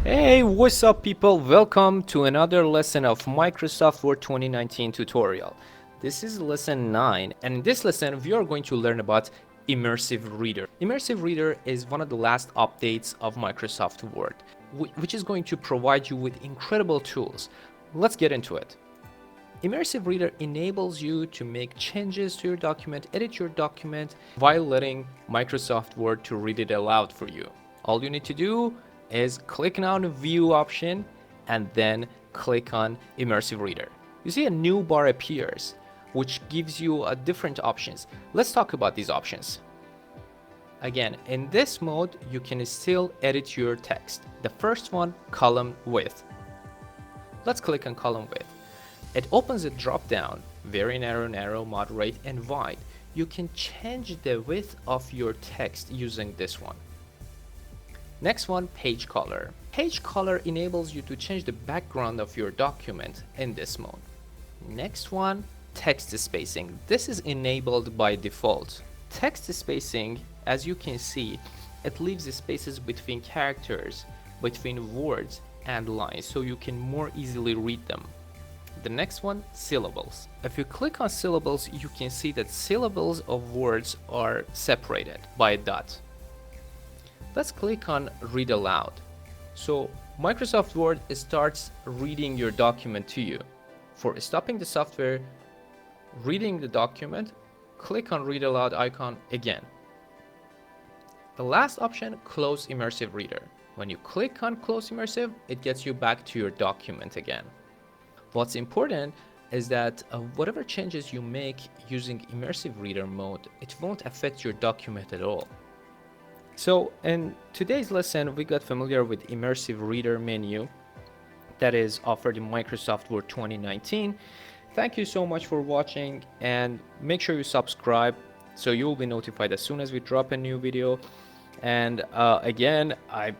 Hey, what's up people? Welcome to another lesson of Microsoft Word 2019 tutorial. This is lesson 9, and in this lesson we are going to learn about Immersive Reader. Immersive Reader is one of the last updates of Microsoft Word, which is going to provide you with incredible tools. Let's get into it. Immersive Reader enables you to make changes to your document, edit your document, while letting Microsoft Word to read it aloud for you. All you need to do is click on the View option and then click on Immersive Reader. You see a new bar appears, which gives you different options. Let's talk about these options. Again, in this mode, you can still edit your text. The first one, column width. Let's click on column width. It opens a drop down, very narrow, narrow, moderate, and wide. You can change the width of your text using this one. Next one, page color. Page color enables you to change the background of your document in this mode. Next one, text spacing. This is enabled by default. Text spacing, as you can see, it leaves the spaces between characters, between words and lines, so you can more easily read them. The next one, syllables. If you click on syllables, you can see that syllables of words are separated by a dot. Let's click on read aloud. So Microsoft Word starts reading your document to you. For stopping the software reading the document, click on read aloud icon again. The last option, close Immersive Reader. When you click on close Immersive, it gets you back to your document again. What's important is that whatever changes you make using Immersive Reader mode, it won't affect your document at all. So in today's lesson, we got familiar with Immersive Reader menu that is offered in Microsoft Word 2019. Thank you so much for watching, and make sure you subscribe so you will be notified as soon as we drop a new video. And again, I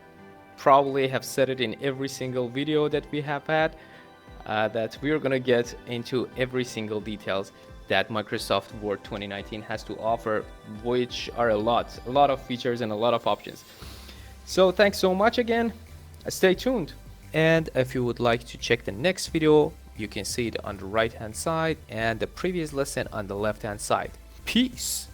probably have said it in every single video that we have had, that we are going to get into every single details that Microsoft Word 2019 has to offer, which are a lot of features and a lot of options. So thanks so much again. Stay tuned. And if you would like to check the next video, you can see it on the right hand side and the previous lesson on the left hand side. Peace.